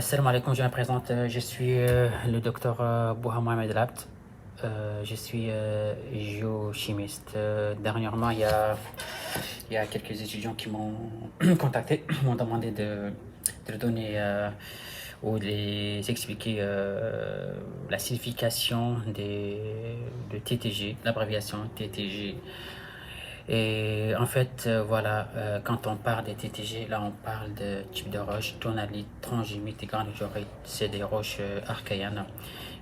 Salam alaikum, je me présente, je suis le docteur Bouha Mohamed Labt. Je suis géochimiste. Dernièrement, il y a quelques étudiants qui m'ont contacté, m'ont demandé de leur donner ou de les expliquer la signification de TTG, l'abréviation TTG. Et en fait, voilà, quand on parle des TTG, là on parle de type de roche, tonalite, trangimite et granodiorite. C'est des roches archéennes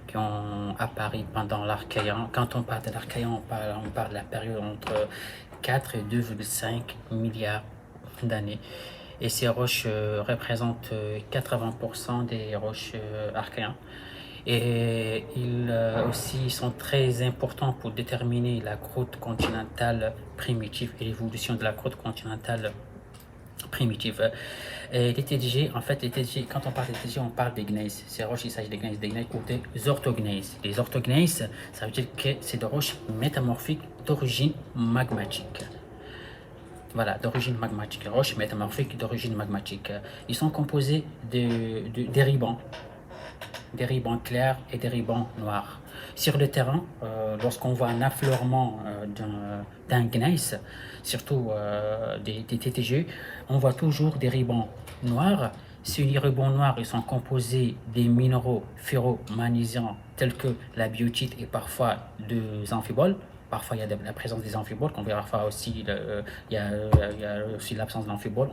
qui ont apparu pendant l'Archéen. Quand on parle de l'Archéen, on parle de la période entre 4 et 2,5 milliards d'années. Et ces roches représentent 80% des roches archéennes. Et ils aussi sont très importants pour déterminer la croûte continentale primitive et l'évolution de la croûte continentale primitive. Et les TDG, en fait, les TDG, quand on parle des TDG, on parle des gneiss. Ces roches, il s'agit des gneiss ou des orthogneiss. Les orthogneiss, ça veut dire que c'est des roches métamorphiques d'origine magmatique. Voilà, d'origine magmatique. Les roches métamorphiques d'origine magmatique. Ils sont composés des ribans clairs et des ribans noirs. Sur le terrain, lorsqu'on voit un affleurement d'un gneiss, surtout des TTG, on voit toujours des ribans noirs. Ces ribans noirs ils sont composés des minéraux ferro-magnésiens tels que la biotite et parfois des amphiboles. Parfois, il y a la présence des amphiboles, qu'on verra parfois aussi, il y a aussi l'absence d'amphibole.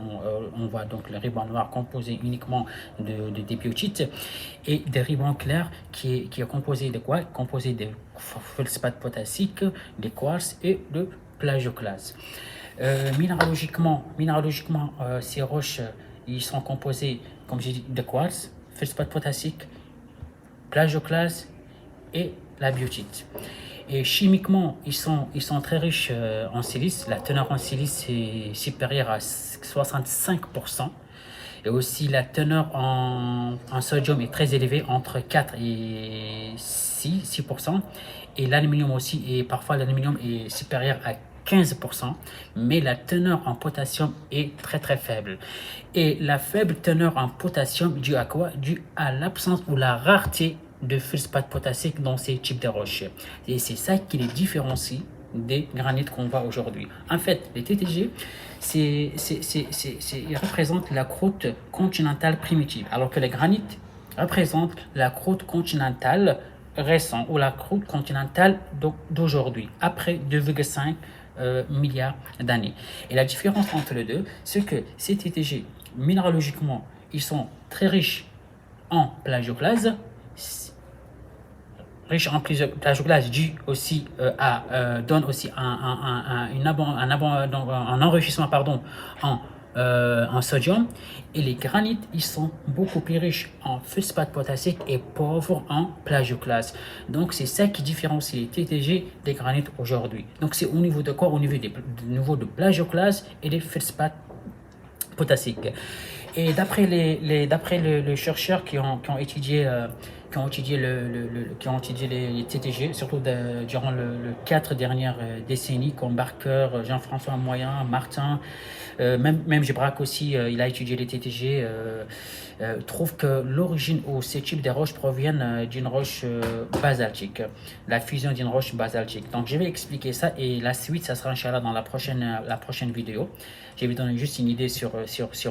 On voit donc le ruban noir composé uniquement des biotites et des rubans clairs qui est composé de quoi? Composé de feldspath potassique, de quartz et de plagioclase. Minéralogiquement, ces roches, ils sont composés, comme j'ai dit, de quartz, feldspath potassique, plagioclase et la biotite. Et chimiquement, ils sont très riches en silice. La teneur en silice est supérieure à 65%. Et aussi, la teneur en sodium est très élevée, entre 4 et 6%. Et l'aluminium aussi, et parfois l'aluminium est supérieur à 15%, mais la teneur en potassium est très très faible. Et la faible teneur en potassium, due à quoi? Due à l'absence ou la rareté de feldspath potassique dans ces types de roches. Et c'est ça qui les différencie des granites qu'on voit aujourd'hui. En fait, les TTG, ils représentent la croûte continentale primitive, alors que les granites représentent la croûte continentale récente ou la croûte continentale d'aujourd'hui, après 2,5 milliards d'années. Et la différence entre les deux, c'est que ces TTG, minéralogiquement, ils sont très riches en plagioclase, riche en plagioclase dû aussi donne aussi un enrichissement en sodium. Et les granites, ils sont beaucoup plus riches en feldspath potassique et pauvres en plagioclase. Donc c'est ça qui différencie les TTG des granites aujourd'hui. Donc c'est au niveau de quoi? Au niveau de plagioclase et des feldspath potassique. Et d'après les chercheurs qui ont étudié les TTG, surtout durant les 4 dernières décennies, comme Barker, Jean-François Moyen, Martin, même Gebrac aussi, il a étudié les TTG, trouve que l'origine ou ces types de roches proviennent d'une roche basaltique, la fusion d'une roche basaltique. Donc je vais expliquer ça et la suite, ça sera Inch'Allah dans la prochaine vidéo. Je vais donner juste une idée sur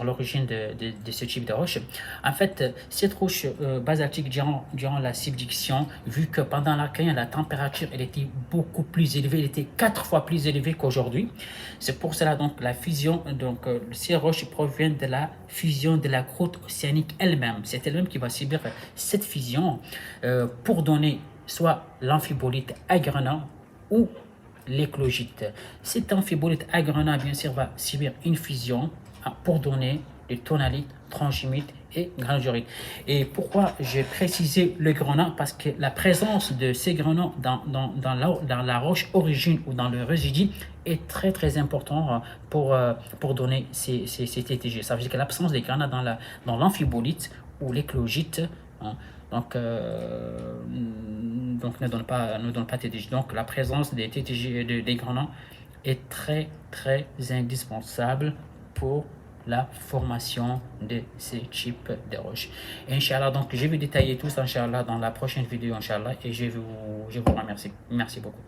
l'origine de ce type de roche. En fait, cette roche basaltique, durant la subduction, vu que pendant l'Archéen, la température elle était beaucoup plus élevée, elle était 4 fois plus élevée qu'aujourd'hui. C'est pour cela donc la fusion, ces roches proviennent de la fusion de la croûte océanique elle-même. C'est elle-même qui va subir cette fusion pour donner soit l'amphibolite agrénat ou l'éclogite. Cet amphibolite agrénat, bien sûr, va subir une fusion pour donner des tonalites, trangimites et granodiorite. Et pourquoi j'ai précisé le grenat? Parce que la présence de ces grenats dans la roche origine ou dans le résidu est très très important pour donner ces TTG. Ça veut dire que l'absence des grenats dans l'amphibolite ou l'éclogite, hein, donc ne donne pas TTG. Donc la présence des TTG des grenats est très très indispensable pour la formation de ces types de roches. Inch'Allah, donc je vais détailler tout ça, Inch'Allah, dans la prochaine vidéo, Inch'Allah, et je vous remercie. Merci beaucoup.